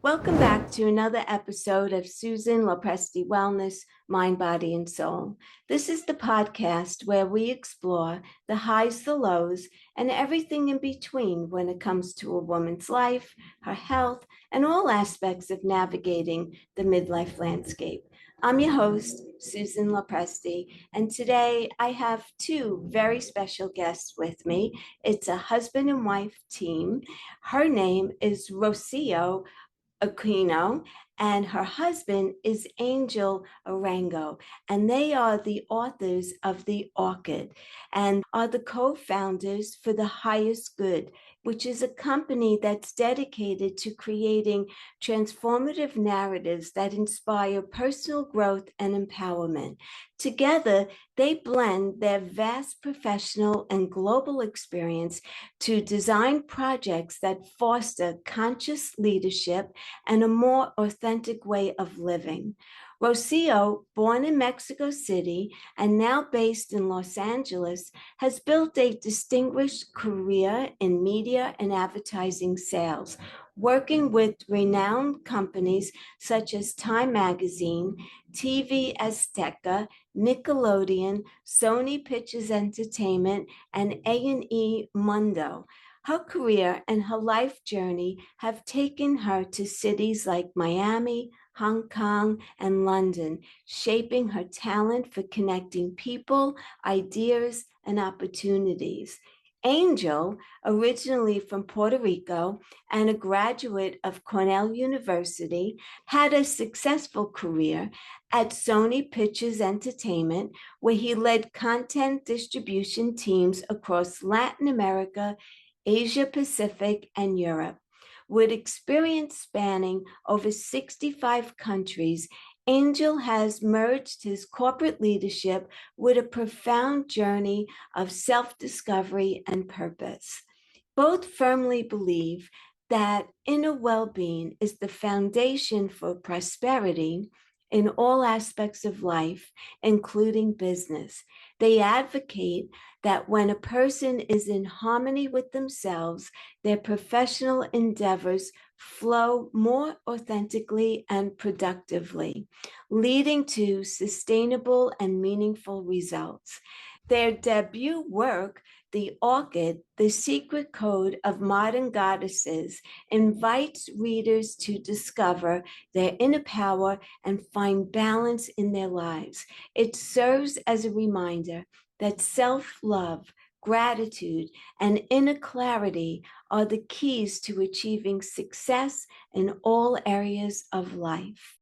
Welcome back to another episode of Susan Lopresti Wellness, Mind, Body, and Soul. This is the podcast where we explore the highs, the lows, and everything in between when it comes to a woman's life, her health, and all aspects of navigating the midlife landscape. I'm your host, Susan Lopresti, and today I have two very special guests with me. It's a husband and wife team. Her name is Rocio Aquino, and her husband is Angel Orengo, and they are the authors of the Orchid and are the co-founders for the Highest Good, which is a company that's dedicated to creating transformative narratives that inspire personal growth and empowerment. Together, they blend their vast professional and global experience to design projects that foster conscious leadership and a more authentic way of living. Rocio, born in Mexico City and now based in Los Angeles, has built a distinguished career in media and advertising sales, working with renowned companies such as Time Magazine, TV Azteca, Nickelodeon, Sony Pictures Entertainment, and A&E Mundo. Her career and her life journey have taken her to cities like Miami, Hong Kong, and London, shaping her talent for connecting people, ideas, and opportunities. Angel, originally from Puerto Rico and a graduate of Cornell University, had a successful career at Sony Pictures Entertainment, where he led content distribution teams across Latin America, Asia Pacific, and Europe. With experience spanning over 65 countries, Angel has merged his corporate leadership with a profound journey of self-discovery and purpose. Both firmly believe that inner well-being is the foundation for prosperity in all aspects of life, including business. They advocate that when a person is in harmony with themselves, their professional endeavors flow more authentically and productively, leading to sustainable and meaningful results. Their debut work, The Orchid, The Secret Code of Modern Goddesses, invites readers to discover their inner power and find balance in their lives. It serves as a reminder that self-love, gratitude, and inner clarity are the keys to achieving success in all areas of life.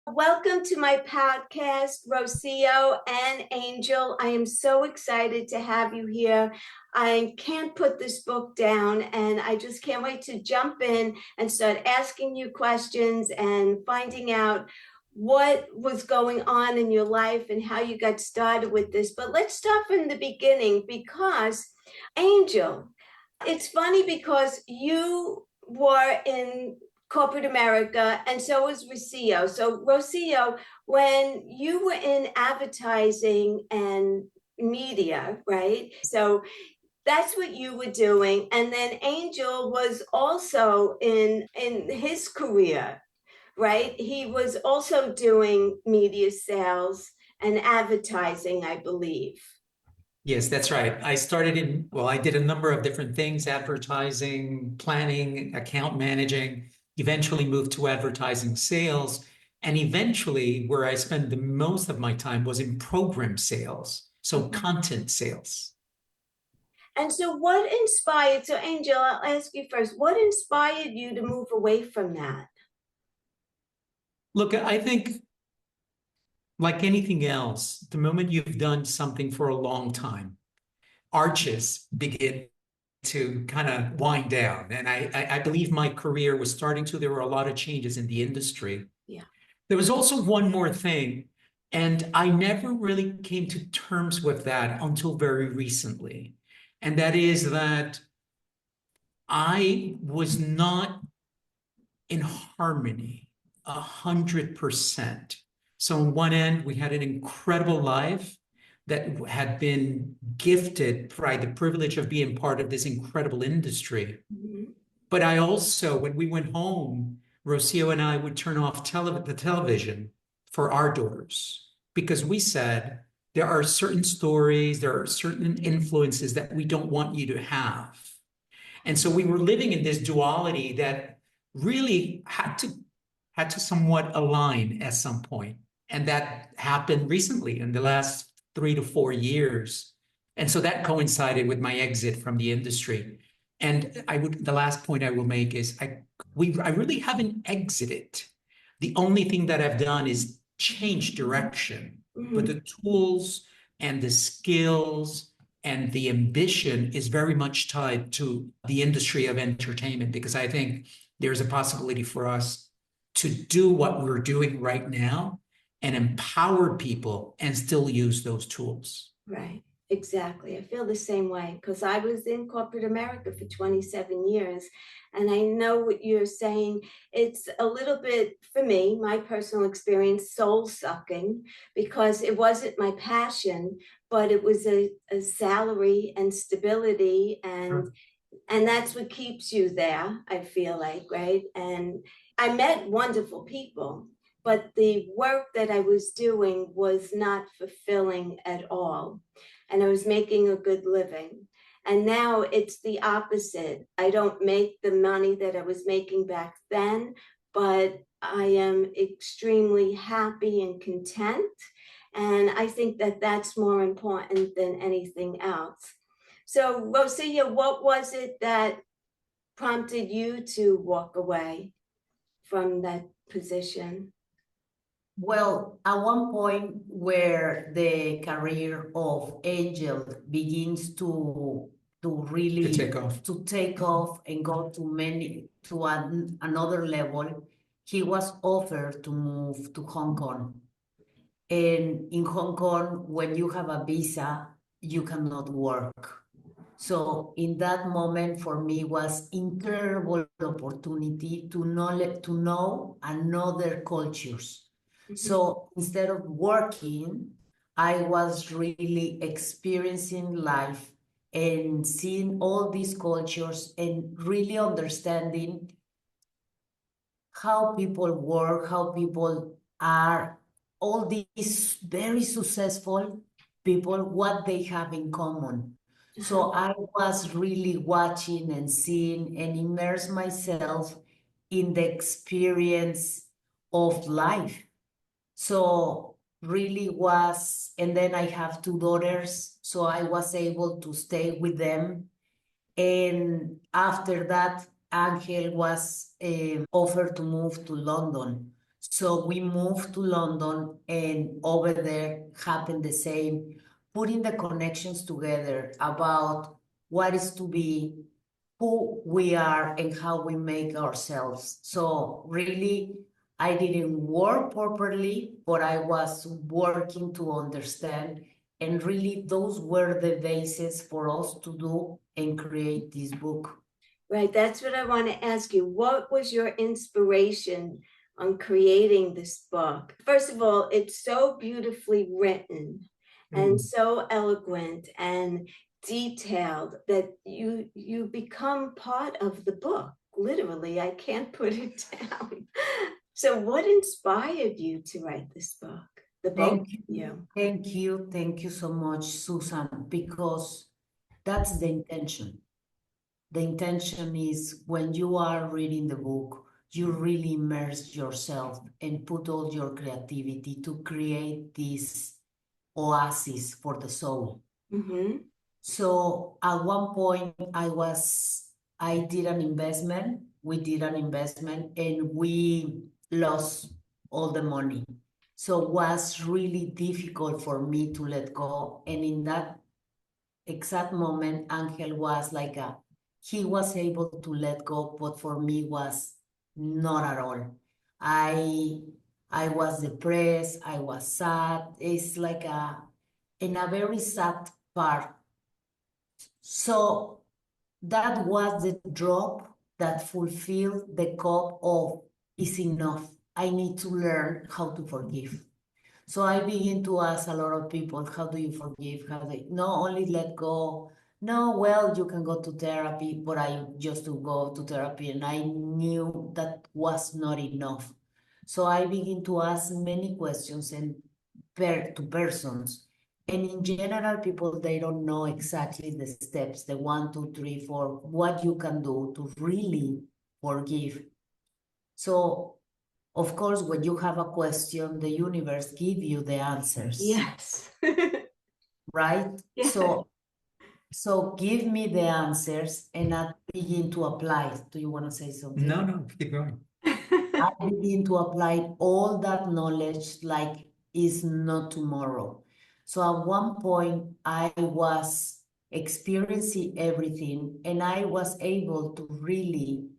Welcome to my podcast, Rocio and Angel. I am so excited to have you here. I can't put this book down, and I just can't wait to jump in and start asking you questions and finding out what was going on in your life and how you got started with this. But let's start from the beginning, because Angel, it's funny because you were in corporate America, and so was Rocio. So Rocio, when you were in advertising and media, right? So that's what you were doing. And then Angel was also in his career, right? He was also doing media sales and advertising, I believe. Yes, that's right. I did a number of different things, advertising, planning, account managing, eventually moved to advertising sales. And eventually, where I spent the most of my time was in program sales, so content sales. And so what inspired, so Angel, I'll ask you first, what inspired you to move away from that? Look, I think like anything else, the moment you've done something for a long time, arches begin to kind of wind down. And I believe my career was starting to, there were a lot of changes in the industry. Yeah. There was also one more thing, and I never really came to terms with that until very recently. And that is that I was not in harmony 100%. So on one end, we had an incredible life that had been gifted by the privilege of being part of this incredible industry. Mhm. But I also, when we went home, Rocio and I would turn off the television for our daughters because we said there are certain stories, there are certain influences that we don't want you to have. And so we were living in this duality that really had to somewhat align at some point. And that happened recently in the last 3 to 4 years. And so that coincided with my exit from the industry. And the last point I will make is I really haven't exited. The only thing that I've done is change direction, but the tools and the skills and the ambition is very much tied to the industry of entertainment, because I think there's a possibility for us to do what we're doing right now and empower people and still use those tools. Right. Exactly. I feel the same way because I was in corporate America for 27 years. And I know what you're saying. It's a little bit, for me, my personal experience, soul sucking, because it wasn't my passion, but it was a salary and stability. And that's what keeps you there, I feel like, right? And I met wonderful people, but the work that I was doing was not fulfilling at all. And I was making a good living. And now it's the opposite. I don't make the money that I was making back then, but I am extremely happy and content. And I think that that's more important than anything else. So, Rocio, what was it that prompted you to walk away from that position? Well, at one point where the career of Angel begins to really take off and go to another level, he was offered to move to Hong Kong. And in Hong Kong, when you have a visa, you cannot work. So in that moment, for me, was incredible opportunity to know another cultures. So instead of working, I was really experiencing life and seeing all these cultures and really understanding how people work, how people are, all these very successful people, what they have in common. So I was really watching and seeing and immerse myself in the experience of life. So really was, and then I have 2 daughters, so I was able to stay with them. And after that, Angel was offered to move to London. So we moved to London, and over there happened the same, putting the connections together about what is to be, who we are, and how we make ourselves. So really, I didn't work properly, but I was working to understand. And really, those were the bases for us to do and create this book. Right, that's what I want to ask you. What was your inspiration on creating this book? First of all, it's so beautifully written and so eloquent and detailed that you become part of the book. Literally, I can't put it down. So what inspired you to write this book? The book? Thank you so much, Susan, because that's the intention. The intention is when you are reading the book, you really immerse yourself and put all your creativity to create this oasis for the soul. So at one point I did an investment, we did an investment, and we lost all the money. So it was really difficult for me to let go. And in that exact moment, Angel was like he was able to let go, but for me was not at all. I was depressed, I was sad. It's like in a very sad part. So that was the drop that fulfilled the cup of is enough. I need to learn how to forgive. So I begin to ask a lot of people, how do you forgive? How they not only let go no, well, you can go to therapy, but I just to go to therapy, and I knew that was not enough. So I began to ask many questions and to persons. And in general, people, they don't know exactly the steps, the 1, 2, 3, 4, what you can do to really forgive. So, of course, when you have a question, the universe give you the answers. Yes. Right? Yeah. So give me the answers and I begin to apply. Do you want to say something? No, keep going. I begin to apply all that knowledge like is not tomorrow. So at one point, I was experiencing everything and I was able to really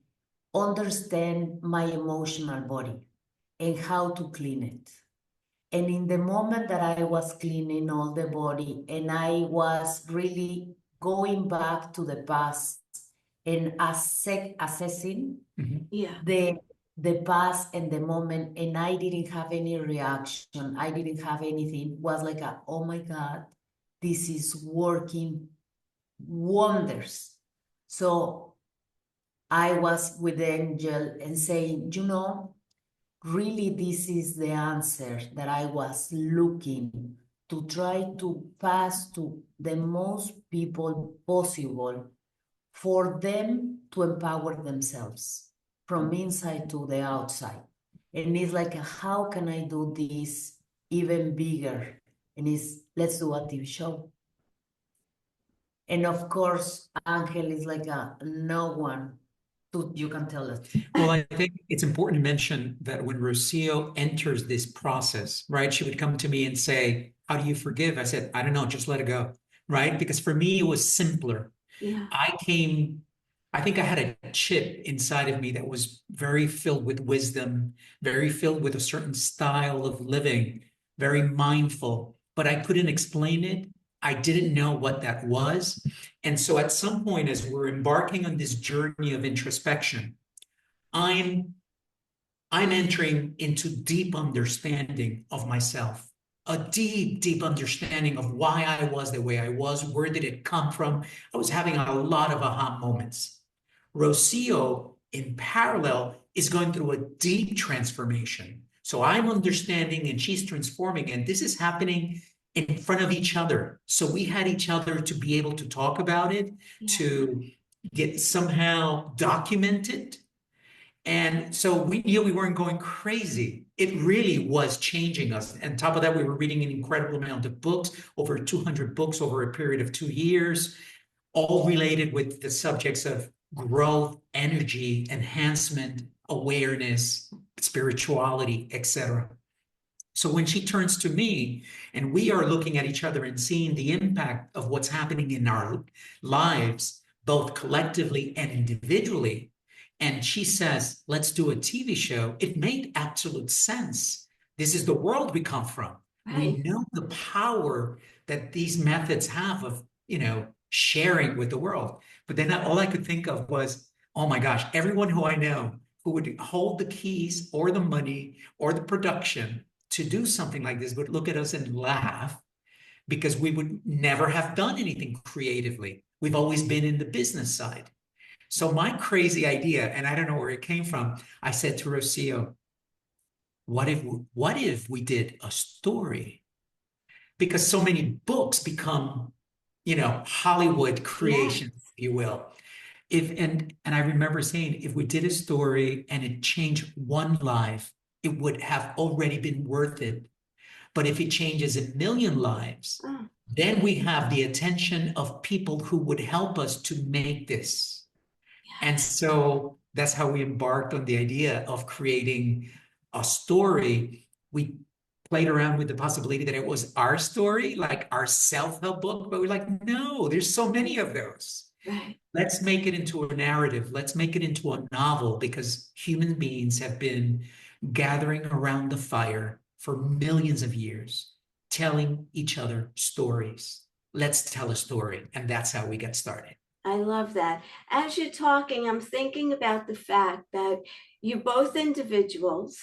understand my emotional body and how to clean it. And in the moment that I was cleaning all the body and I was really going back to the past and assessing Yeah. the past and the moment, and I didn't have any reaction. I didn't have anything. It was like, oh my God, this is working wonders. So I was with Angel and saying, really, this is the answer that I was looking to try to pass to the most people possible for them to empower themselves from inside to the outside. And it's like, how can I do this even bigger? And it's, let's do a TV show. And of course, Angel is like no one. You can tell us. Well, I think it's important to mention that when Rocio enters this process, right, she would come to me and say, how do you forgive? I said, I don't know, just let it go, right? Because for me, it was simpler. Yeah. I think I had a chip inside of me that was very filled with wisdom, very filled with a certain style of living, very mindful, but I couldn't explain it. I didn't know what that was. And so at some point, as we're embarking on this journey of introspection, I'm entering into deep understanding of myself, a deep understanding of why I was the way I was, where did it come from? I was having a lot of aha moments. Rocio, in parallel, is going through a deep transformation. So I'm understanding and she's transforming, and this is happening in front of each other. So we had each other to be able to talk about it, to get somehow documented. And so we knew we weren't going crazy. It really was changing us. And on top of that, we were reading an incredible amount of books, over 200 books over a period of 2 years, all related with the subjects of growth, energy, enhancement, awareness, spirituality, etc. So when she turns to me and we are looking at each other and seeing the impact of what's happening in our lives, both collectively and individually, and she says, let's do a TV show, it made absolute sense. This is the world we come from. Right. We know the power that these methods have of, sharing with the world. But then all I could think of was, oh my gosh, everyone who I know who would hold the keys or the money or the production to do something like this would look at us and laugh because we would never have done anything creatively. We've always been in the business side. So my crazy idea, and I don't know where it came from, I said to Rocio, what if we did a story? Because so many books become, Hollywood creations, if you will. And I remember saying, if we did a story and it changed one life, it would have already been worth it. But if it changes 1,000,000 lives, then we have the attention of people who would help us to make this. And so that's how we embarked on the idea of creating a story. We played around with the possibility that it was our story, like our self-help book, but we're like, no, there's so many of those. Right. Let's make it into a narrative. Let's make it into a novel, because human beings have been gathering around the fire for millions of years, telling each other stories. Let's tell a story. And that's how we get started. I love that. As you're talking, I'm thinking about the fact that you're both individuals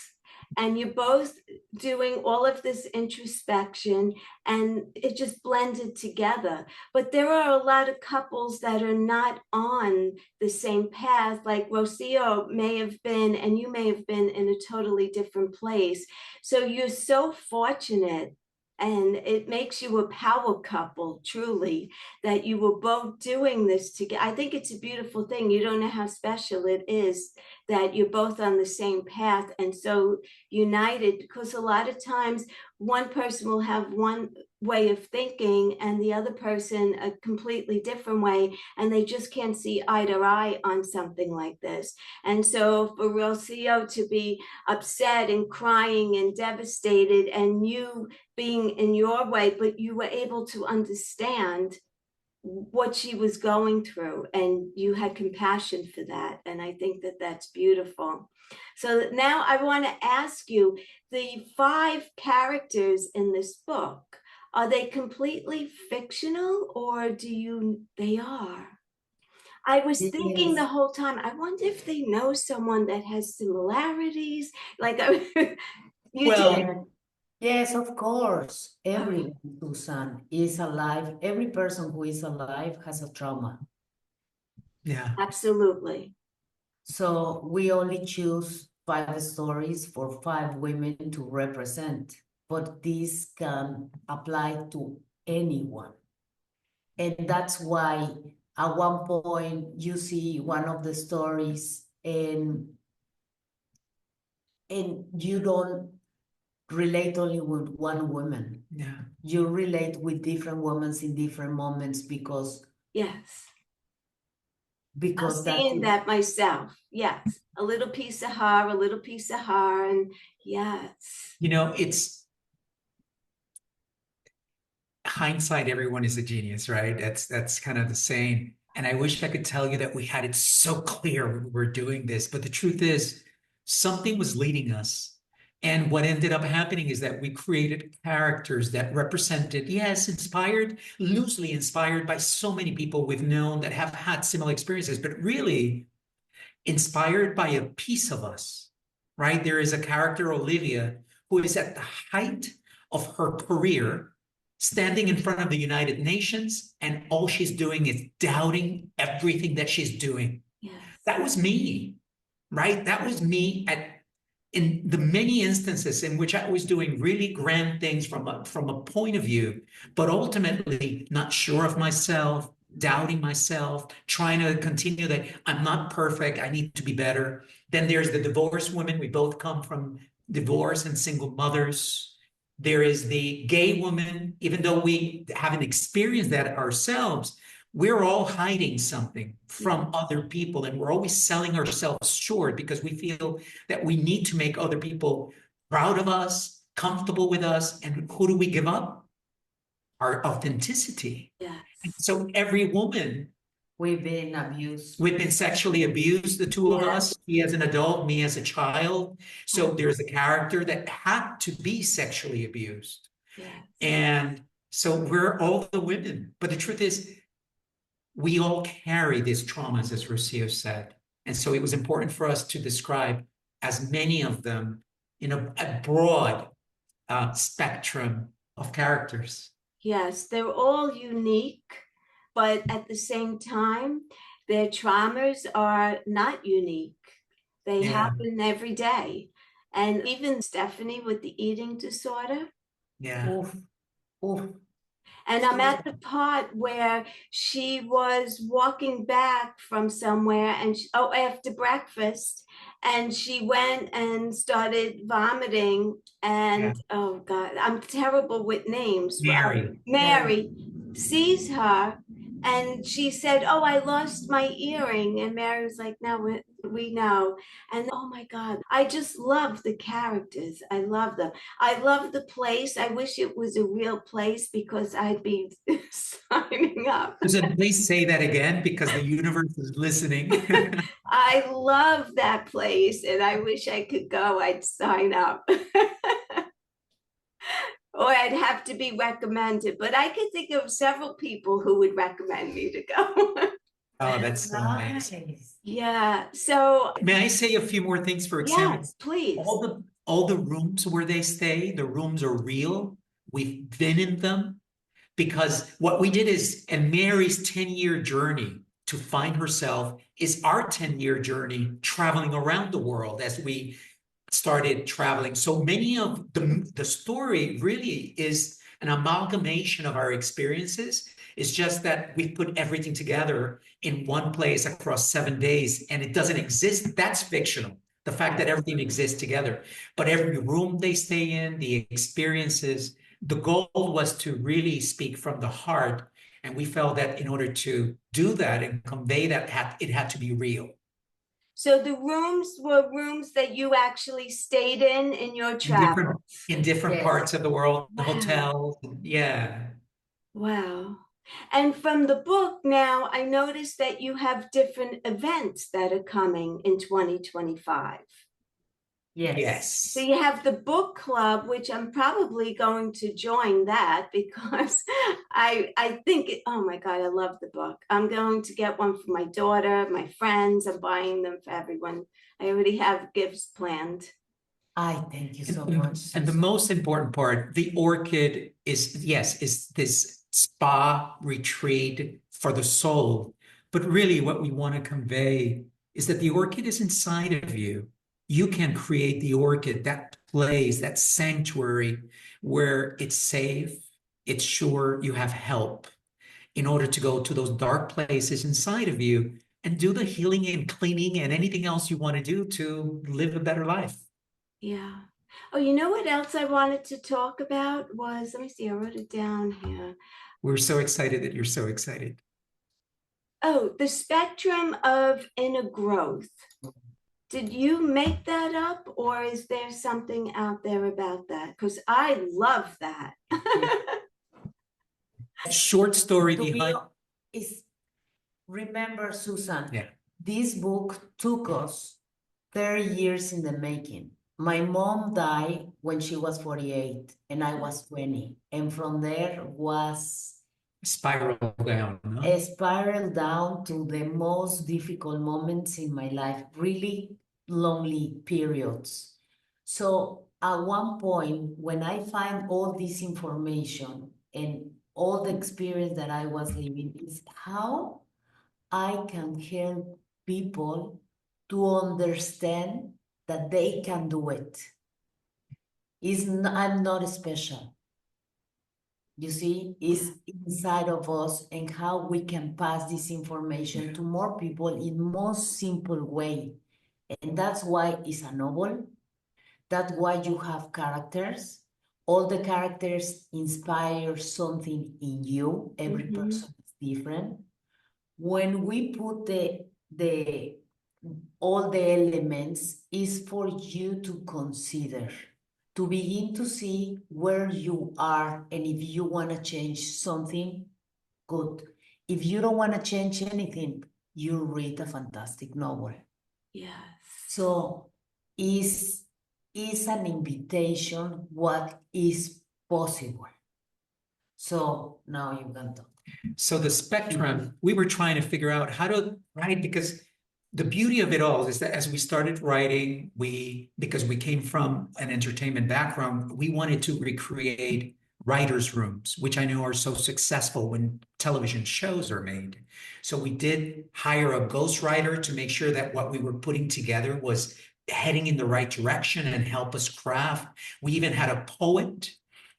and you're both doing all of this introspection, and it just blended together. But there are a lot of couples that are not on the same path. Like Rocio may have been, and you may have been in a totally different place. So you're so fortunate, and it makes you a power couple, truly, that you were both doing this together. I think it's a beautiful thing. You don't know how special it is that you're both on the same path and so united, because a lot of times one person will have one way of thinking and the other person a completely different way, and they just can't see eye to eye on something like this. And so for Rocio to be upset and crying and devastated, and you being in your way, but you were able to understand what she was going through, and you had compassion for that. And I think that that's beautiful. So now I want to ask you, the 5 characters in this book, are they completely fictional, or they are? I was thinking the whole time, I wonder if they know someone that has similarities. Like, Well, yes, of course. Everyone, Susan, is alive. Every person who is alive has a trauma. yeah. Absolutely. So we only choose 5 stories for 5 women to represent, but this can apply to anyone. And that's why at one point you see one of the stories and you don't relate only with one woman. Yeah. You relate with different women in different moments because Yes. I'm that's seeing that myself. Yes. A little piece of her, a little piece of her. And yes. You know, it's hindsight, everyone is a genius, right? That's kind of the saying. And I wish I could tell you that we had it so clear when we were doing this, but the truth is something was leading us. And what ended up happening is that we created characters that represented, yes, inspired, loosely inspired by so many people we've known that have had similar experiences, but really inspired by a piece of us, right? There is a character, Olivia, who is at the height of her career, standing in front of the United Nations, and all she's doing is doubting everything that she's doing. Yes. That was me, right? That was me in the many instances in which I was doing really grand things from a point of view, but ultimately not sure of myself, doubting myself, trying to continue that I'm not perfect, I need to be better. Then there's the divorced women. We both come from divorce and single mothers. There is the gay woman. Even though we haven't experienced that ourselves, we're all hiding something from other people, and we're always selling ourselves short because we feel that we need to make other people proud of us, comfortable with us. And who do we give up? Our authenticity. Yes. And so every woman, we've been abused. we've been sexually abused, the two of us, he as an adult, me as a child. So there's a character that had to be sexually abused. Yes. And so we're all the women. But the truth is, we all carry these traumas, as Rocio said. And so it was important for us to describe as many of them in a broad spectrum of characters. Yes, they're all unique, but at the same time, their traumas are not unique. They happen every day. And even Stephanie with the eating disorder. Yeah. Oof, oof. And I'm at the part where she was walking back from somewhere and after breakfast, and she went and started vomiting. And oh God, I'm terrible with names. Mary sees her and she said, "Oh, I lost my earring." And Mary was like, "No, we know." And oh my God, I just love the characters. I love them. I love the place. I wish it was a real place because I'd be signing up. Please say that again because the universe is listening. I love that place and I wish I could go. I'd sign up. Or I'd have to be recommended, but I could think of several people who would recommend me to go. Oh, that's so nice. Yeah. So may I say a few more things for example? Yes, please. All all the rooms where they stay, the rooms are real. We've been in them. Because what we did is, and Mary's 10-year journey to find herself is our 10-year journey traveling around the world as we started traveling. So many of the story really is an amalgamation of our experiences. It's just that we put everything together in one place across 7 days, and it doesn't exist. That's fictional. The fact that everything exists together, but every room they stay in, the experiences, the goal was to really speak from the heart. And we felt that in order to do that and convey that, it had to be real. So the rooms were rooms that you actually stayed in your travels. In different Yes. parts of the world, Wow. hotels, yeah. Wow. And from the book now, I noticed that you have different events that are coming in 2025. Yes. So you have the book club, which I'm probably going to join that because I think, oh my God, I love the book. I'm going to get one for my daughter, my friends. I'm buying them for everyone. I already have gifts planned. I thank you so much. And the most important part, the Orchid is, yes, is this spa retreat for the soul. But really what we want to convey is that the Orchid is inside of you. You can create the Orchid, that place, that sanctuary where it's safe, it's sure, you have help in order to go to those dark places inside of you and do the healing and cleaning and anything else you want to do to live a better life. Yeah. Oh, you know what else I wanted to talk about was, let me see, I wrote it down here. We're so excited that you're so excited. Oh, the spectrum of inner growth. Did you make that up, or is there something out there about that? Because I love that. Short story To be behind. is remember, Susan, Yeah. this book took us 30 years in the making. My mom died when she was 48 and I was 20. And from there was Spiral down. No? a spiral down to the most difficult moments in my life, really lonely periods. So at one point, when I find all this information and all the experience that I was living, is how I can help people to understand that they can do it. I'm not special. You see, it's inside of us and how we can pass this information to more people in most simple way. And that's why it's a novel. That's why you have characters. All the characters inspire something in you. Every person is different. When we put all the elements, is for you to consider, to begin to see where you are, and if you want to change something, good. If you don't want to change anything, you read a fantastic novel. Yes. So is an invitation what is possible. So now you can talk. So the spectrum, we were trying to figure out how to write, because the beauty of it all is that as we started writing, because we came from an entertainment background, we wanted to recreate writers' rooms, which I know are so successful when television shows are made. So we did hire a ghostwriter to make sure that what we were putting together was heading in the right direction and help us craft. We even had a poet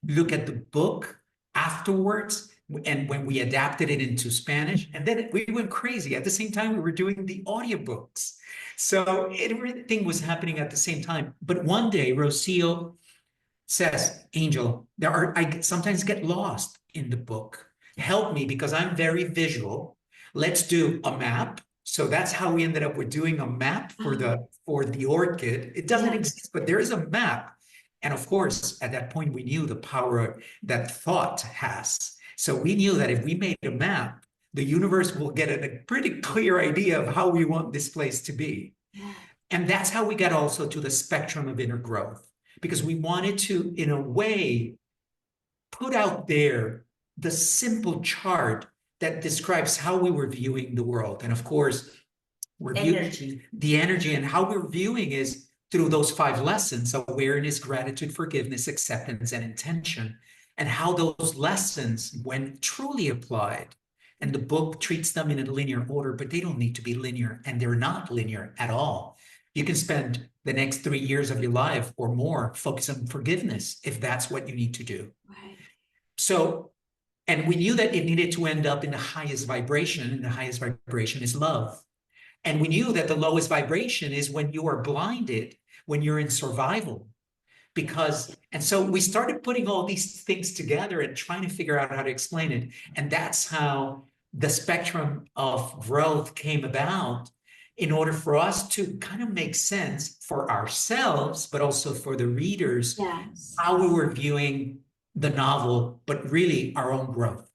look at the book afterwards, and when we adapted it into Spanish, and then we went crazy. At the same time, we were doing the audiobooks. So everything was happening at the same time. But one day, Rocio says, Angel, I sometimes get lost in the book. Help me, because I'm very visual. Let's do a map. So that's how we ended up with doing a map for the Orchid. It doesn't exist, but there is a map. And of course, at that point, we knew the power that thought has. So we knew that if we made a map, the universe will get a pretty clear idea of how we want this place to be. And that's how we got also to the spectrum of inner growth, because we wanted to, in a way, put out there the simple chart that describes how we were viewing the world. And of course, we're viewing the energy, and how we're viewing is through those 5 lessons: awareness, gratitude, forgiveness, acceptance, and intention, and how those lessons, when truly applied, and the book treats them in a linear order, but they don't need to be linear, and they're not linear at all. You can spend the next 3 years of your life or more focus on forgiveness if that's what you need to do. Right. So, and we knew that it needed to end up in the highest vibration, and the highest vibration is love. And we knew that the lowest vibration is when you are blinded, when you're in survival. And so we started putting all these things together and trying to figure out how to explain it. And that's how the spectrum of growth came about, in order for us to kind of make sense for ourselves, but also for the readers, Yes. how we were viewing the novel, but really our own growth.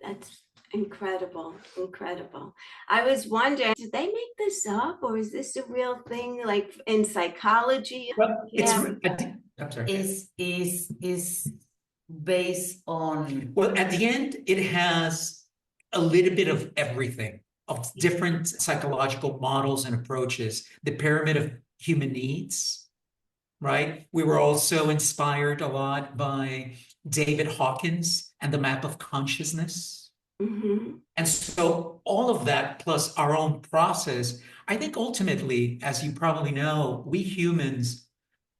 That's incredible. Incredible. I was wondering, did they make this up, or is this a real thing, like in psychology? Well, Yeah. I'm sorry. Is based on Well, at the end, it has a little bit of everything, of different psychological models and approaches. The pyramid of human needs, right? We were also inspired a lot by David Hawkins and the map of consciousness. Mm-hmm. And so all of that, plus our own process, I think ultimately, as you probably know, we humans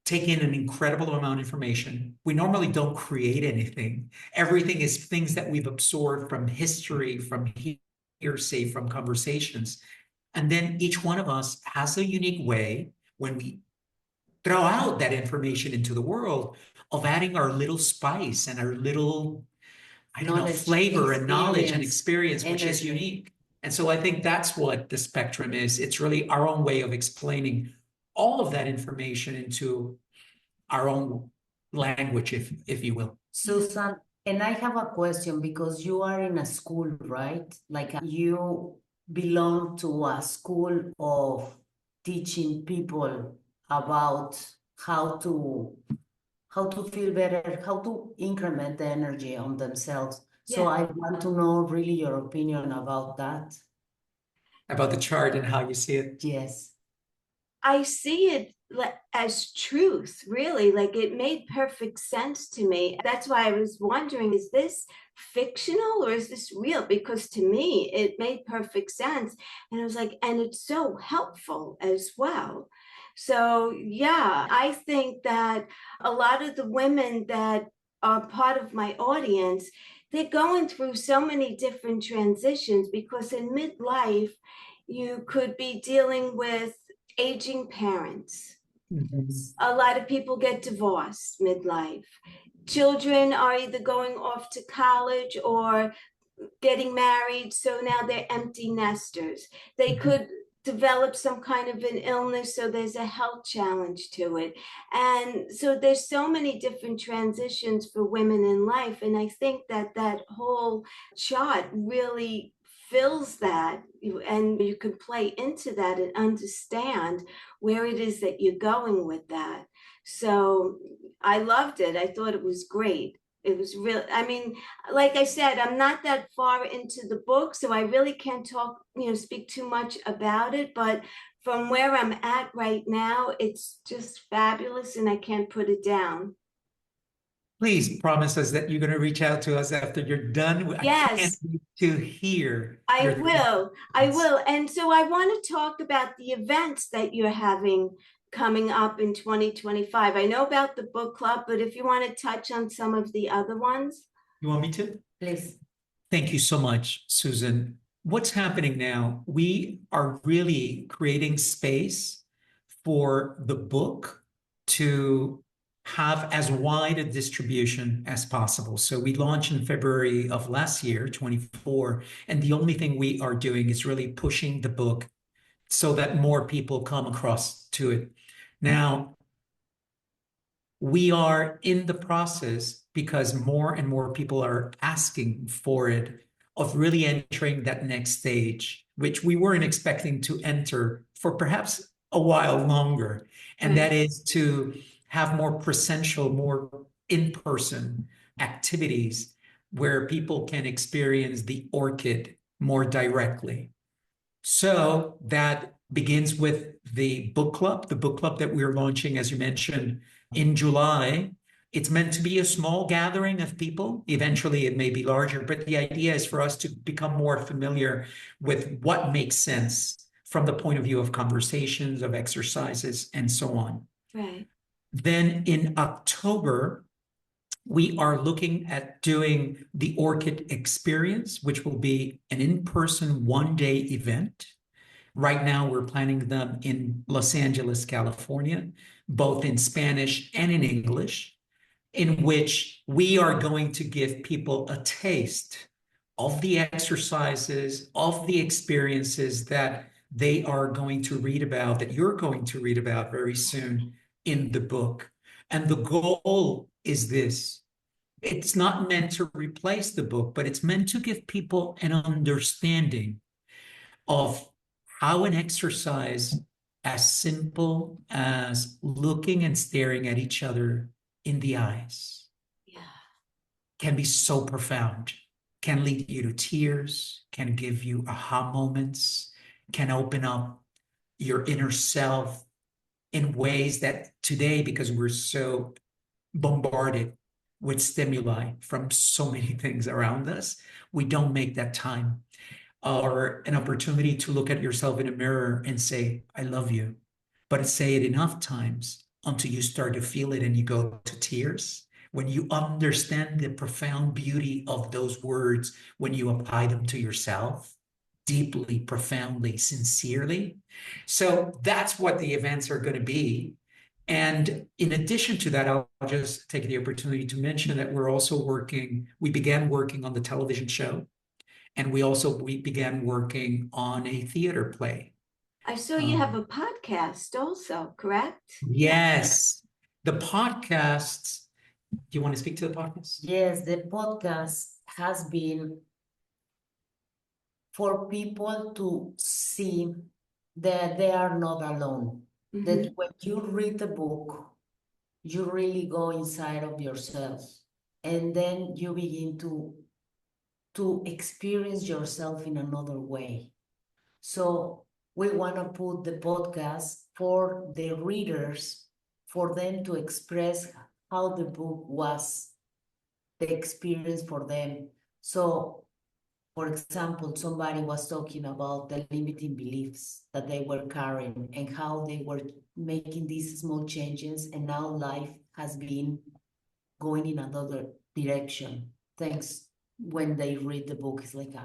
take in an incredible amount of information. We normally don't create anything. Everything is things that we've absorbed from history, from hearsay, from conversations. And then each one of us has a unique way, when we throw out that information into the world, of adding our little spice and our little, I don't know, knowledge, flavor and knowledge and experience, which is energy. unique. And so I think that's what the spectrum is. It's really our own way of explaining all of that information into our own language, if you will. Susan, and I have a question, because you are in a school, right? Like you belong to a school of teaching people about how to feel better, how to increment the energy on themselves. So Yeah. I want to know really your opinion about that. About the chart and how you see it. Yes. I see it as truth, really. Like, it made perfect sense to me. That's why I was wondering, is this fictional or is this real? Because to me, it made perfect sense. And I was like, and it's so helpful as well. So, yeah, I think that a lot of the women that are part of my audience, they're going through so many different transitions, because in midlife, you could be dealing with aging parents. A lot of people get divorced midlife. Children are either going off to college or getting married, so now they're empty nesters. They could develop some kind of an illness, so there's a health challenge to it. And so there's so many different transitions for women in life, and I think that that whole chart really fills that, and you can play into that and understand where it is that you're going with that. So I loved it. I thought it was great. It was real. I mean, like I said, I'm not that far into the book, so I really can't talk, speak too much about it. But from where I'm at right now, it's just fabulous, and I can't put it down. Please promise us that you're going to reach out to us after you're done. Yes. I can't wait to hear. I will. I will. And so I want to talk about the events that you're having coming up in 2025. I know about the book club, but if you want to touch on some of the other ones. You want me to? Please. Thank you so much, Susan. What's happening now? We are really creating space for the book to have as wide a distribution as possible. So we launched in February of last year, 24, and the only thing we are doing is really pushing the book so that more people come across to it. Now, we are in the process, because more and more people are asking for it, of really entering that next stage, which we weren't expecting to enter for perhaps a while longer. And that is to have more presential, more in-person activities where people can experience the orchid more directly. So that begins with the book club that we're launching, as you mentioned, in July. It's meant to be a small gathering of people. Eventually, it may be larger, but the idea is for us to become more familiar with what makes sense from the point of view of conversations, of exercises, and so on. Right. Then in October, we are looking at doing the Orchid experience, which will be an in-person one-day event. Right now, we're planning them in Los Angeles, California, both in Spanish and in English, in which we are going to give people a taste of the exercises, of the experiences that they are going to read about, that you're going to read about very soon in the book. And the goal is this. It's not meant to replace the book, but it's meant to give people an understanding of how an exercise as simple as looking and staring at each other in the eyes Yeah. can be so profound, can lead you to tears, can give you aha moments, can open up your inner self in ways that today, because we're so bombarded with stimuli from so many things around us, we don't make that time or an opportunity to look at yourself in a mirror and say, I love you. But say it enough times until you start to feel it and you go to tears. When you understand the profound beauty of those words, when you apply them to yourself, deeply, profoundly, sincerely. So that's what the events are going to be. And in addition to that, I'll just take the opportunity to mention that we began working on the television show. And we began working on a theater play. I saw you have a podcast also, correct? Yes. The podcasts, do you want to speak to the podcast? Yes, the podcast has been for people to see that they are not alone. That when you read the book, you really go inside of yourself, and then you begin to experience yourself in another way. So we want to put the podcast for the readers, for them to express how the book was, the experience for them. So, for example, somebody was talking about the limiting beliefs that they were carrying and how they were making these small changes, and now life has been going in another direction. Thanks. When they read the book, it's like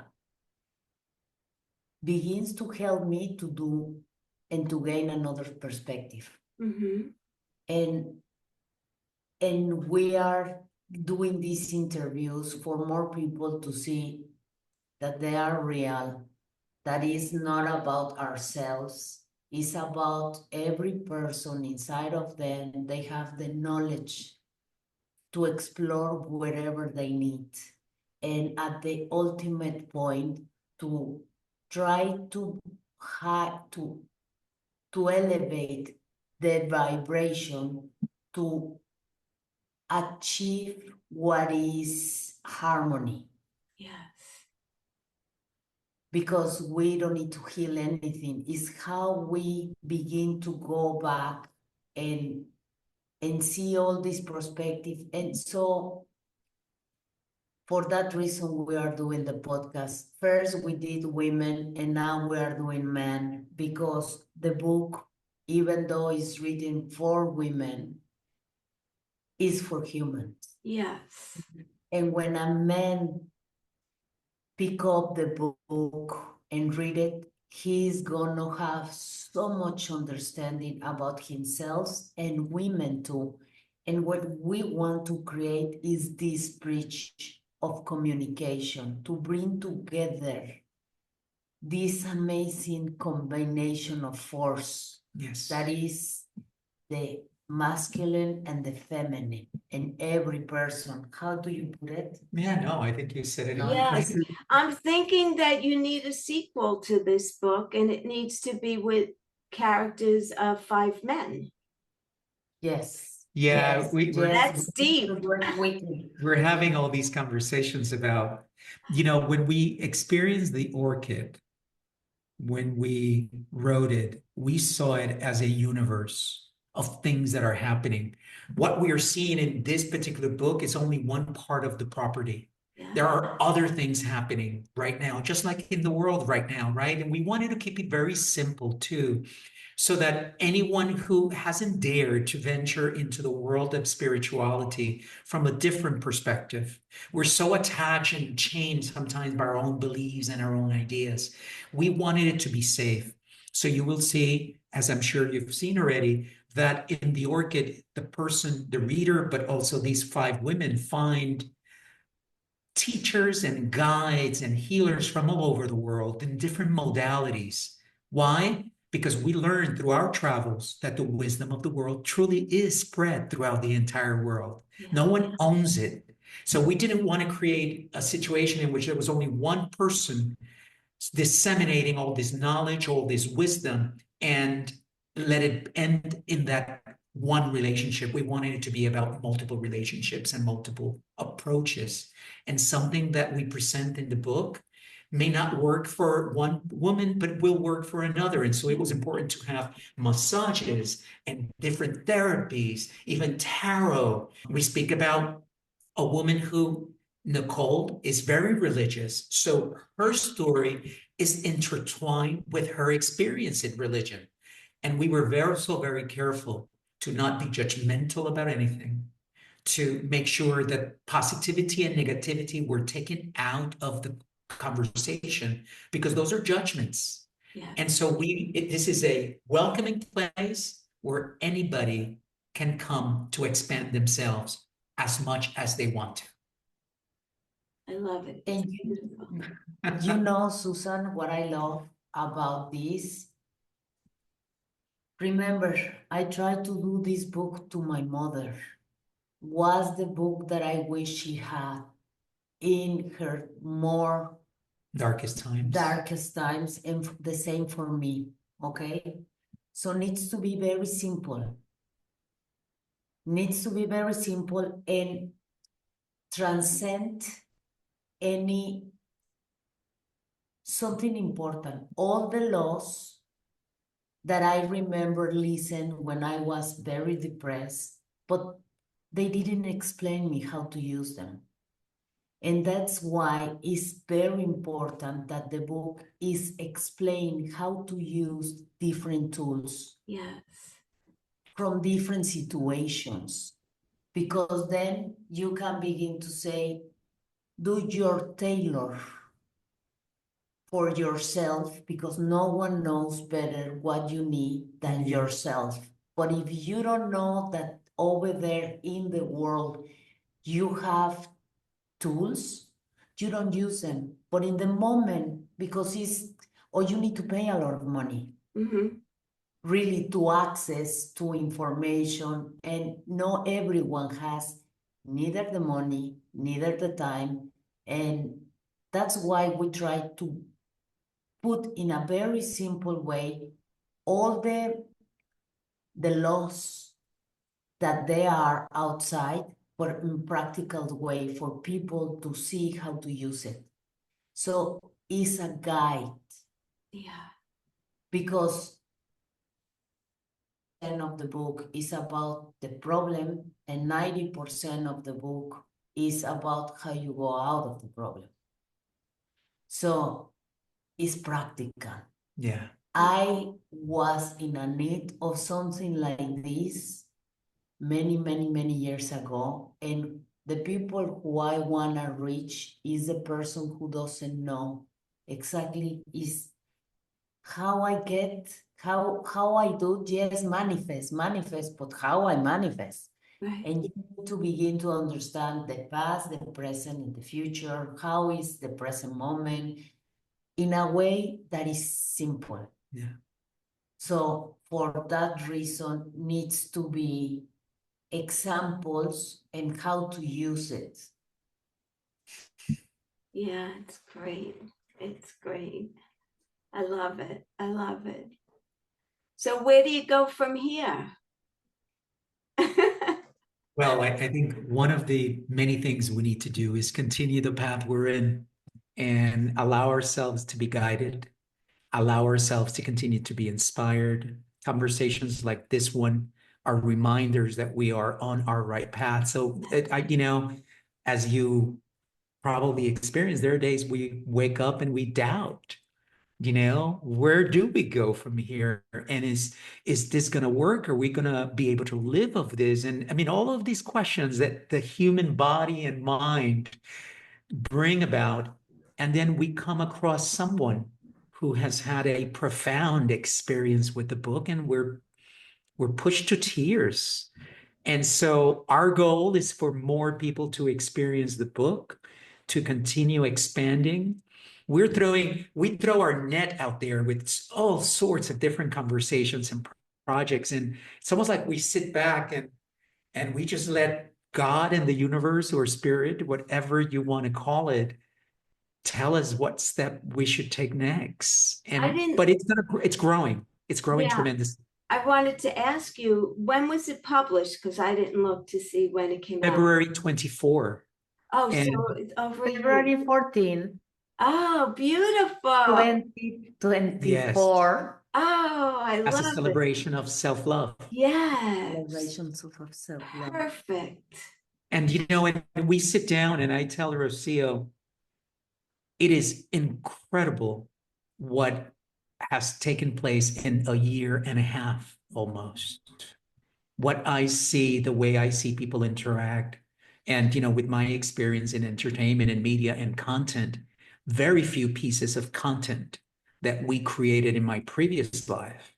begins to help me to do and to gain another perspective. And we are doing these interviews for more people to see that they are real, that is not about ourselves, it's about every person inside of them. They have the knowledge to explore wherever they need. And at the ultimate point, to try to elevate the vibration to achieve what is harmony. Yes. Because we don't need to heal anything. It's how we begin to go back and see all this perspective. And so for that reason, we are doing the podcast. First, we did women, and now we are doing men, because the book, even though it's written for women, is for humans. Yes. And when a man pick up the book and read it, he's gonna have so much understanding about himself and women too. And what we want to create is this bridge of communication to bring together this amazing combination of force. Yes. That is the masculine and the feminine in every person. How do you put it? Yeah, no, I think you said it on. Yes. I'm thinking that you need a sequel to this book, and it needs to be with characters of 5 men. Yes. Yeah, yes, That's deep. We're having all these conversations about, when we experience the orchid, when we wrote it, we saw it as a universe of things that are happening. What we are seeing in this particular book is only one part of the property. There are other things happening right now, just like in the world right now, right? And we wanted to keep it very simple too, so that anyone who hasn't dared to venture into the world of spirituality from a different perspective, we're so attached and chained sometimes by our own beliefs and our own ideas. We wanted it to be safe. So you will see, as I'm sure you've seen already, that in the Orchid, the person, the reader, but also these 5 women find teachers and guides and healers from all over the world in different modalities. Why? Because we learned through our travels that the wisdom of the world truly is spread throughout the entire world. No one owns it. So we didn't want to create a situation in which there was only one person disseminating all this knowledge, all this wisdom, and let it end in that one relationship. We wanted it to be about multiple relationships and multiple approaches. And something that we present in the book may not work for one woman, but will work for another. And so it was important to have massages and different therapies, even tarot. We speak about a woman who, Nicole, is very religious. So her story is intertwined with her experience in religion. And we were very careful to not be judgmental about anything, to make sure that positivity and negativity were taken out of the conversation, because those are judgments. And so this is a welcoming place where anybody can come to expand themselves as much as they want to. I love it. And you know, Susan, what I love about this. Remember, I tried to do this book to my mother. Was the book that I wish she had in her more darkest times, and the same for me, okay? So needs to be very simple. Needs to be very simple and transcend something important. All the laws that I remember listening when I was very depressed, but they didn't explain me how to use them. And that's why it's very important that the book is explaining how to use different tools. Yes. From different situations, because then you can begin to say, do your tailor for yourself, because no one knows better what you need than yourself. But if you don't know that over there in the world you have tools, you don't use them. But in the moment, because you need to pay a lot of money. Really to access to information, and not everyone has neither the money, neither the time. And that's why we try to put in a very simple way all the laws that they are outside, but in practical way for people to see how to use it. So it's a guide. Because of the book is about the problem, and 90% of the book is about how you go out of the problem. So it's practical. I was in a need of something like this many years ago, and the people who I want to reach is the person who doesn't know exactly is how I get, how I do, yes, manifest, but how I manifest. Right. And you need to begin to understand the past, the present, and the future. How is the present moment in a way that is simple. So for that reason, needs to be examples and how to use it. Yeah, it's great. It's great. I love it. I love it. So where do you go from here? Well, I think one of the many things we need to do is continue the path we're in and allow ourselves to be guided. allow ourselves to continue to be inspired. Conversations like this one are reminders that we are on our right path. So, as you probably experience, there are days we wake up and we doubt, where do we go from here? And is this going to work? Are we going to be able to live of this? And I mean, all of these questions that the human body and mind bring about. And then we come across someone who has had a profound experience with the book, and we're pushed to tears. And so our goal is for more people to experience the book, to continue expanding. We throw our net out there with all sorts of different conversations and projects. And it's almost like we sit back and we just let God and the universe or spirit, whatever you want to call it, tell us what step we should take next. But it's growing. It's growing Yeah. tremendously. I wanted to ask you, when was it published? Because I didn't look to see when it came out. February 24. Oh, And so it's over February 14, Oh, beautiful. 2024. Oh, I as a love it. celebration of self-love. Yes. Celebrations of self-love. Perfect. And and we sit down and I tell Rocio, it is incredible what has taken place in a year and a half almost. What I see, the way I see people interact, and with my experience in entertainment and media and content, very few pieces of content that we created in my previous life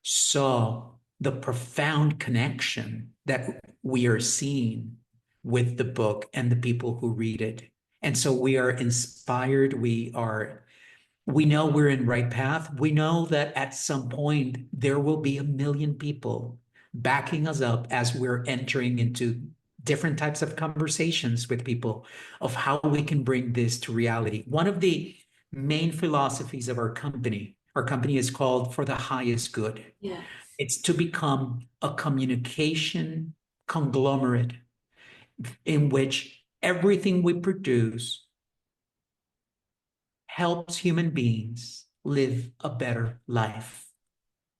saw the profound connection that we are seeing with the book and the people who read it. And so we are inspired. We know we're in right path. We know that at some point there will be 1 million people backing us up as we're entering into different types of conversations with people of how we can bring this to reality. One of the main philosophies of our company is called For the Highest Good. Yes. It's to become a communication conglomerate in which everything we produce helps human beings live a better life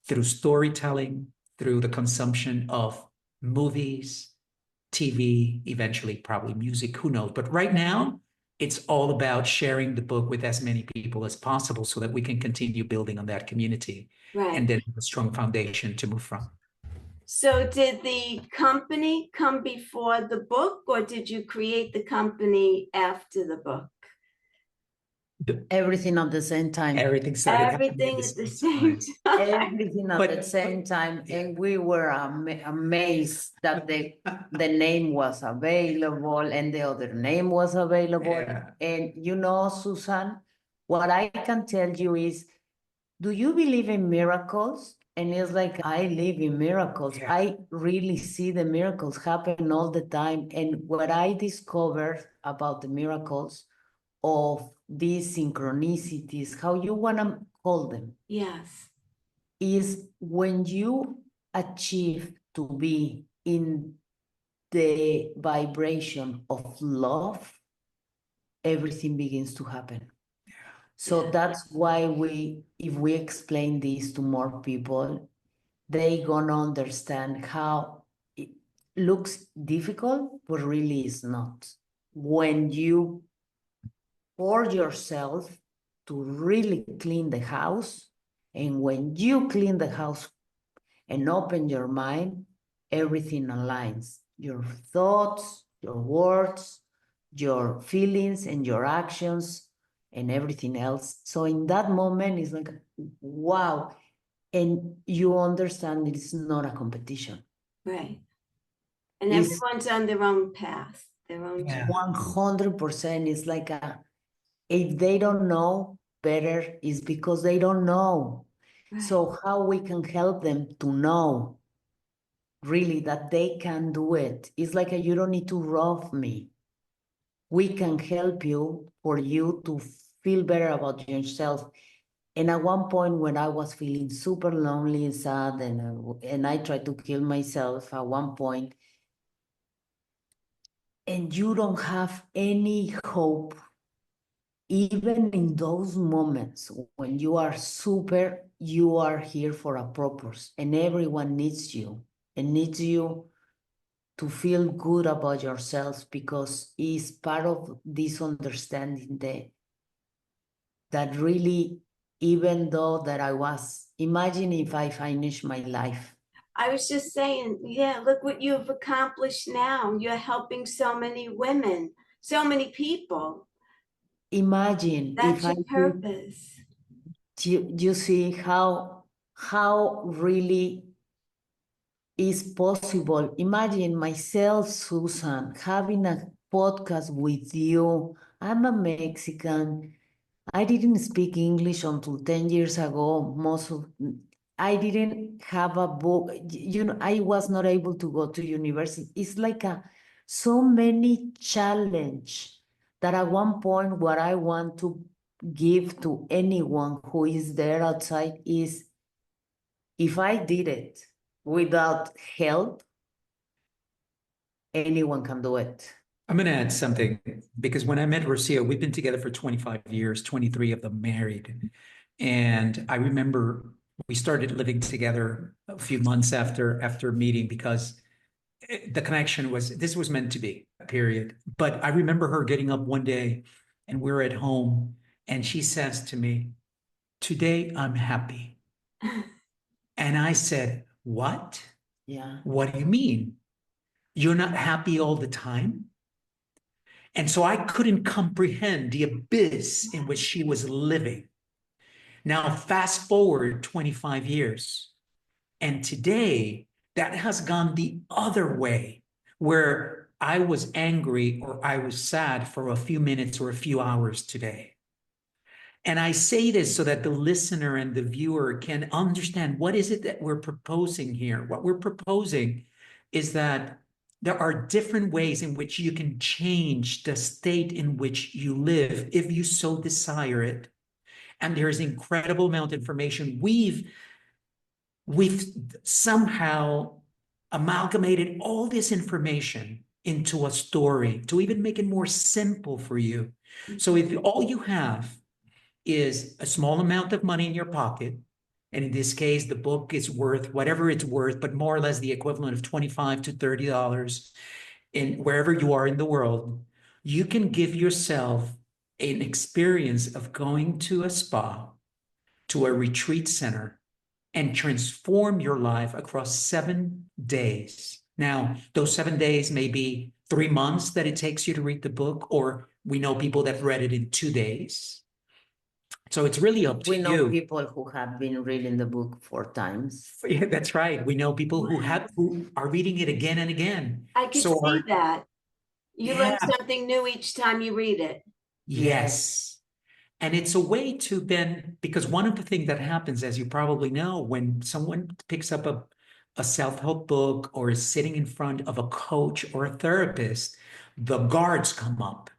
through storytelling, through the consumption of movies, TV, eventually probably music, who knows. But right now, it's all about sharing the book with as many people as possible so that we can continue building on that community. Right. And then a strong foundation to move from. So did the company come before the book, or did you create the company after the book? Everything at the same time. Everything started Everything at the same time. Everything at the same time. And we were amazed that the name was available and the other name was available. Yeah. And Susan, what I can tell you is, do you believe in miracles? And it's like, I live in miracles. Yeah. I really see the miracles happen all the time. And what I discovered about the miracles of these synchronicities, how you want to call them, Yes. is when you achieve to be in the vibration of love, everything begins to happen. So that's why if we explain this to more people, they gonna understand how it looks difficult, but really is not. When you for yourself to really clean the house, and when you clean the house and open your mind, everything aligns. Your thoughts, your words, your feelings, and your actions, and everything else. So in that moment, it's like, wow. And you understand it's not a competition. Right. And It's everyone's on their own path, their own Yeah. journey. 100%. It's like if they don't know better, it's because they don't know. Right. So how we can help them to know really that they can do it? It's like you don't need to rob me. We can help you for you to feel better about yourself. And at one point when I was feeling super lonely and sad, and I tried to kill myself at one point, and you don't have any hope even in those moments when you are super, you are here for a purpose, and everyone needs you and needs you to feel good about yourselves, because it's part of this understanding that really, even though that I was, imagine if I finish my life. I was just saying, yeah, look what you've accomplished now. You're helping so many women, so many people. Imagine That's if I your did, purpose. you see how really is possible. Imagine myself, Susan, having a podcast with you. I'm a Mexican. I didn't speak English until 10 years ago. I didn't have a book. I was not able to go to university. It's like so many challenge that at one point what I want to give to anyone who is there outside is, if I did it without help, anyone can do it. I'm going to add something because when I met Rocio, we've been together for 25 years, 23 of them married. And I remember we started living together a few months after meeting because the connection this was meant to be, period. But I remember her getting up one day and we're at home and she says to me, "Today I'm happy." And I said, "What? Yeah. What do you mean? You're not happy all the time?" And so I couldn't comprehend the abyss in which she was living. Now, fast forward 25 years, and today that has gone the other way, where I was angry or I was sad for a few minutes or a few hours today. And I say this so that the listener and the viewer can understand what is it that we're proposing here. What we're proposing is that there are different ways in which you can change the state in which you live if you so desire it. And there's incredible amount of information. We've somehow amalgamated all this information into a story to even make it more simple for you. So if all you have is a small amount of money in your pocket, and in this case, the book is worth whatever it's worth, but more or less the equivalent of $25 to $30 in wherever you are in the world, you can give yourself an experience of going to a spa, to a retreat center, and transform your life across 7 days. Now, those 7 days may be 3 months that it takes you to read the book, or we know people that read it in 2 days. So it's really up to We know you. people who have been reading the book 4 times. Yeah, that's right. We know people who are reading it again and again. I could So see that. You yeah, learn something new each time you read it. yes. And it's a way to then, because one of the things that happens, as you probably know, when someone picks up a self-help book or is sitting in front of a coach or a therapist, the guards come up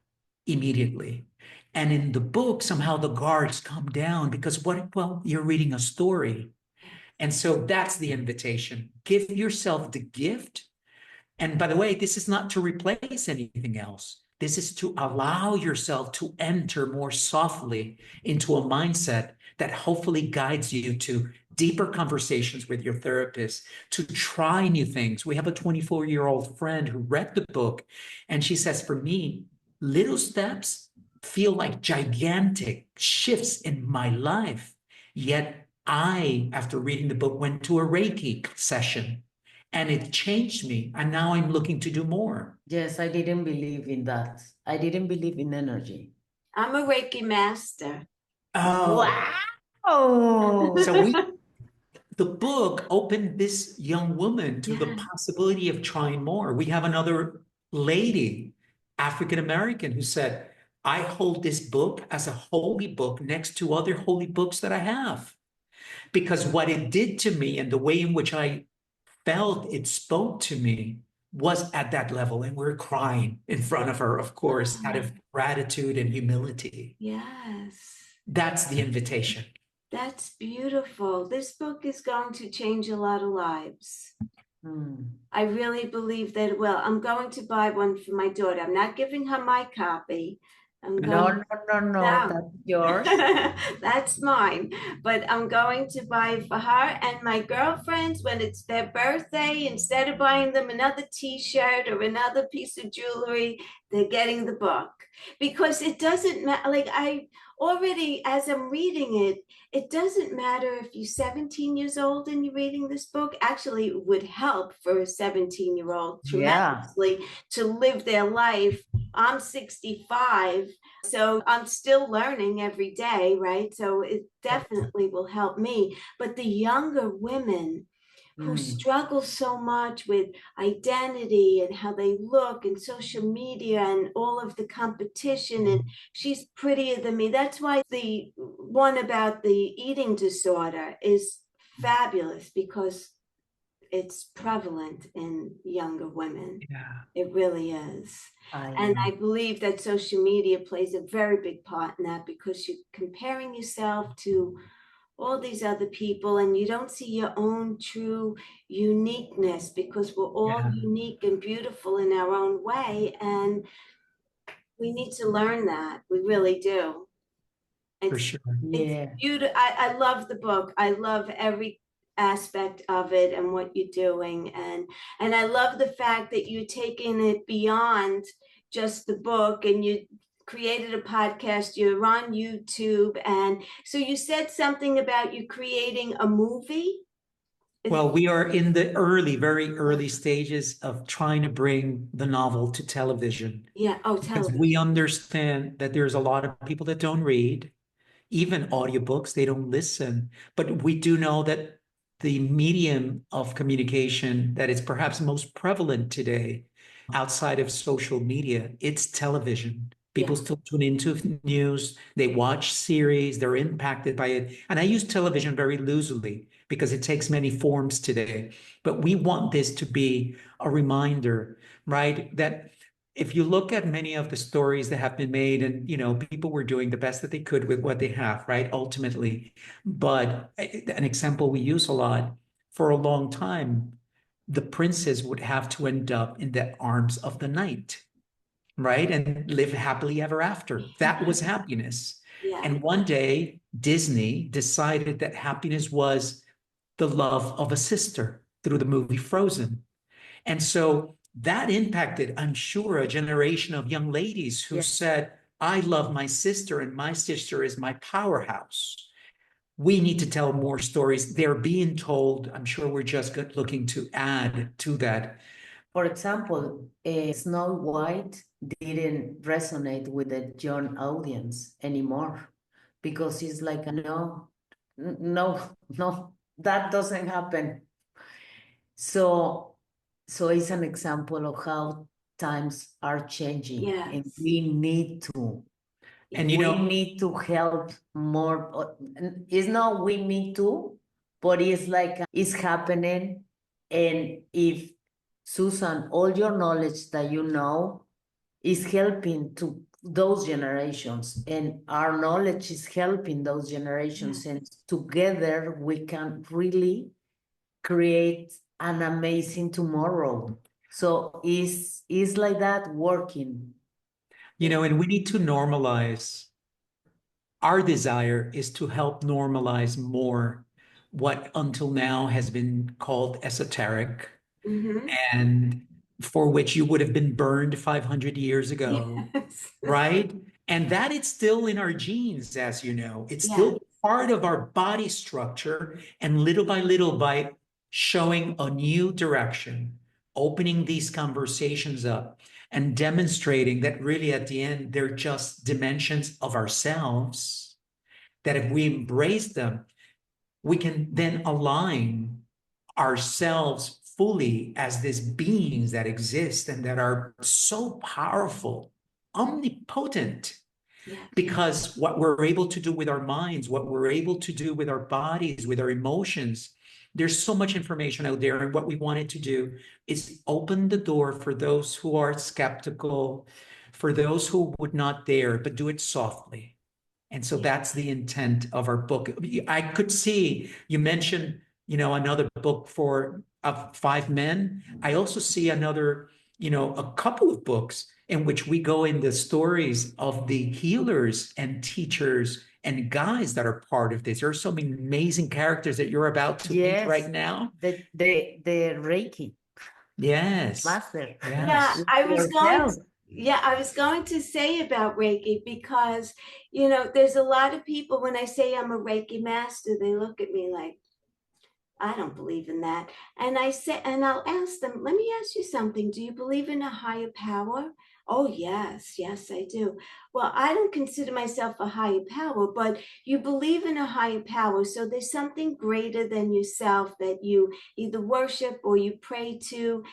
immediately. And in the book, somehow the guards come down because well, you're reading a story. And so that's the invitation. Give yourself the gift. And by the way, this is not to replace anything else. This is to allow yourself to enter more softly into a mindset that hopefully guides you to deeper conversations with your therapist, to try new things. We have a 24-year-old friend who read the book, and she says, for me, little steps feel like gigantic shifts in my life. Yet I, after reading the book, went to a Reiki session and it changed me. And now I'm looking to do more. Yes, I didn't believe in that. I didn't believe in energy. I'm a Reiki master. Oh, wow. so the book opened this young woman to the Yeah. possibility of trying more. We have another lady, African American, who said, I hold this book as a holy book next to other holy books that I have. Because what it did to me and the way in which I felt it spoke to me was at that level. And we're crying in front of her, of course, out of gratitude and humility. Yes. That's the invitation. That's beautiful. This book is going to change a lot of lives. I really believe that it will. I'm going to buy one for my daughter. I'm not giving her my copy, I'm No, going. no, no, no, No. that's yours. That's mine. But I'm going to buy for her and my girlfriends when it's their birthday, instead of buying them another t-shirt or another piece of jewelry, they're getting the book. Because it doesn't matter. Like I already, as I'm reading it, it doesn't matter if you're 17 years old and you're reading this book. Actually, it would help for a 17-year-old Yeah. tremendously to live their life. I'm 65, so I'm still learning every day, right? So it definitely will help me. But the younger women who struggle so much with identity and how they look and social media and all of the competition, and she's prettier than me. That's why the one about the eating disorder is fabulous, because it's prevalent in younger women. Yeah. It really is. I And know. I believe that social media plays a very big part in that, because you're comparing yourself to all these other people and you don't see your own true uniqueness, because we're all Yeah, unique and beautiful in our own way. And we need to learn that. We really do. for It's sure. it's Yeah. beautiful. I love the book. I love every aspect of it and what you're doing. And I love the fact that you're taking it beyond just the book, and you created a podcast, you're on YouTube. And so you said something about you creating a movie. Well, we are in the very early stages of trying to bring the novel to television, Yeah. Oh, because television. we understand that there's a lot of people that don't read, even audiobooks, they don't listen. But we do know that the medium of communication that is perhaps most prevalent today outside of social media, it's television. People Yeah. still tune into news, they watch series, they're impacted by it. And I use television very loosely because it takes many forms today. But we want this to be a reminder, right? That if you look at many of the stories that have been made, and people were doing the best that they could with what they have, right, ultimately. But an example we use a lot, for a long time, the princess would have to end up in the arms of the knight, right, and live happily ever after. That was happiness. Yeah. And one day Disney decided that happiness was the love of a sister through the movie Frozen. And so that impacted, I'm sure, a generation of young ladies who Yeah. said, I love my sister and my sister is my powerhouse. We need to tell more stories. They're being told. I'm sure we're just looking to add to that. For example, Snow White didn't resonate with the young audience anymore because it's like, no, no, no, that doesn't happen. So, so it's an example of how times are changing, and Yes. we need to And we need to help more. It's not we need to, but it's like it's happening. And if Susan, all your knowledge that you know is helping to those generations, and our knowledge is helping those generations, Yeah. and together we can really create an amazing tomorrow. So is like that working. and we need to normalize. Our desire is to help normalize more what until now has been called esoteric, Mm-hmm. and for which you would have been burned 500 years ago, Yes. right? And that it's still in our genes, as you know. It's Yeah. still part of our body structure. And little by little, by showing a new direction, opening these conversations up, and demonstrating that really at the end, they're just dimensions of ourselves, that if we embrace them, we can then align ourselves fully as these beings that exist and that are so powerful, omnipotent, Yes. because what we're able to do with our minds, what we're able to do with our bodies, with our emotions, there's so much information out there. And what we wanted to do is open the door for those who are skeptical, for those who would not dare, but do it softly. And so that's the intent of our book. I could see you mentioned, another book for of five men. I also see another, a couple of books in which we go in the stories of the healers and teachers and guides that are part of this. There are so many amazing characters that you're about to meet right now. The Reiki Yes. master. Yeah, Yes. I was going to say about Reiki because, there's a lot of people, when I say I'm a Reiki master, they look at me like, I don't believe in that. And I'll ask them, let me ask you something. Do you believe in a higher power? Oh, yes, I do. Well, I don't consider myself a higher power, but you believe in a higher power. So there's something greater than yourself that you either worship or you pray to.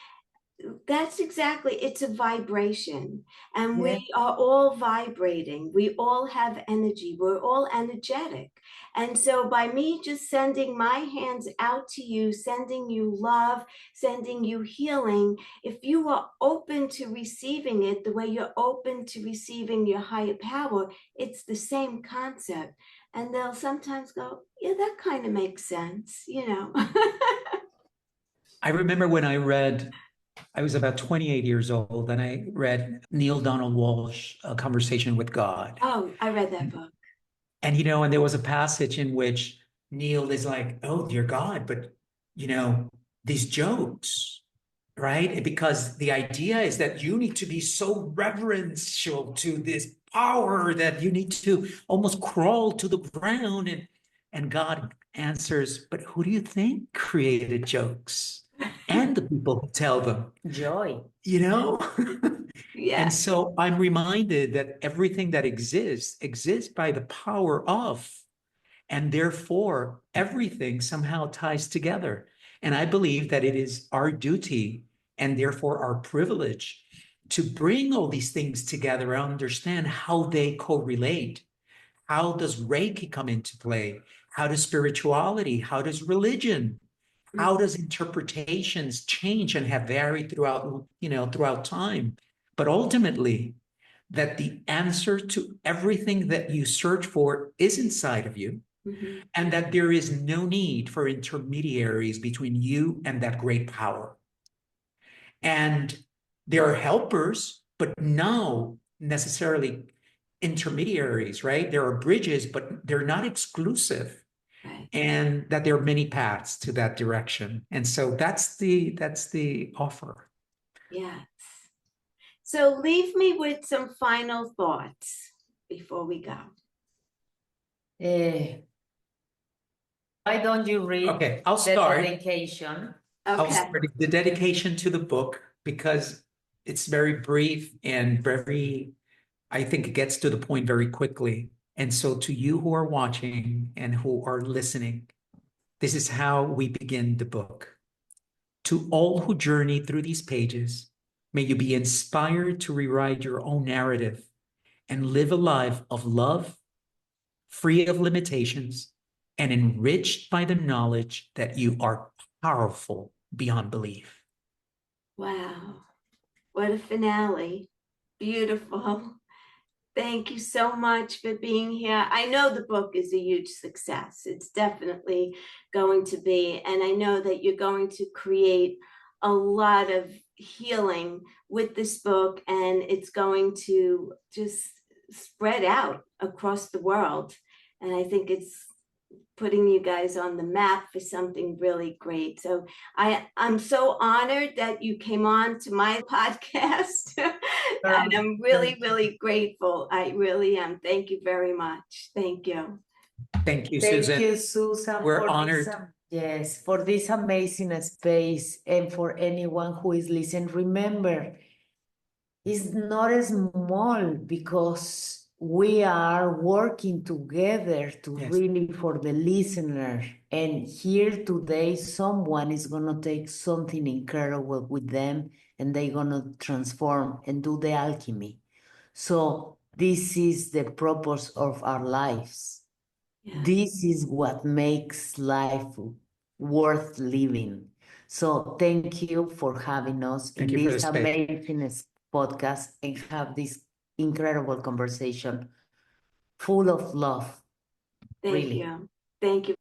That's exactly, it's a vibration, and we are all vibrating. We all have energy. We're all energetic. And so by me just sending my hands out to you, sending you love, sending you healing, if you are open to receiving it the way you're open to receiving your higher power, it's the same concept. And they'll sometimes go, yeah, that kind of makes sense, I remember when I was about 28 years old, and I read Neil Donald Walsh, A Conversation with God. Oh, I read that book. And, and there was a passage in which Neil is like, oh, dear God, but, these jokes, right? Because the idea is that you need to be so reverential to this power that you need to almost crawl to the ground. And God answers, but who do you think created jokes? And the people who tell them. Joy. Yeah. And so I'm reminded that everything that exists by the power of, and therefore everything somehow ties together. And I believe that it is our duty and therefore our privilege to bring all these things together and understand how they correlate. How does Reiki come into play? How does spirituality? How does religion? How does interpretations change and have varied throughout time? But ultimately, that the answer to everything that you search for is inside of you, and that there is no need for intermediaries between you and that great power. And there are helpers, but no necessarily intermediaries, right? There are bridges, but they're not exclusive. Right. And that there are many paths to that direction. And so that's the offer. Yes. So leave me with some final thoughts before we go. Why don't you read I'll start. the dedication? I'll start the dedication to the book because it's very brief and I think it gets to the point very quickly. And so to you who are watching and who are listening, this is how we begin the book. To all who journey through these pages, may you be inspired to rewrite your own narrative and live a life of love, free of limitations, and enriched by the knowledge that you are powerful beyond belief. Wow. What a finale. Beautiful. Thank you so much for being here. I know the book is a huge success. It's definitely going to be. And I know that you're going to create a lot of healing with this book, and it's going to just spread out across the world. And I think it's putting you guys on the map for something really great. So I'm so honored that you came on to my podcast. And I'm really, really grateful. I really am. Thank you very much. Thank you. Thank you, Susan. Thank you, Susan. We're honored. Yes, for this amazing space, and for anyone who is listening. Remember, it's not small because we are working together to really for the listener. And here today, someone is going to take something incredible with them, and they're going to transform and do the alchemy. So this is the purpose of our lives. Yeah. This is what makes life worth living. So thank you for having us in this amazing podcast and have this incredible conversation full of love. Thank you. Thank you.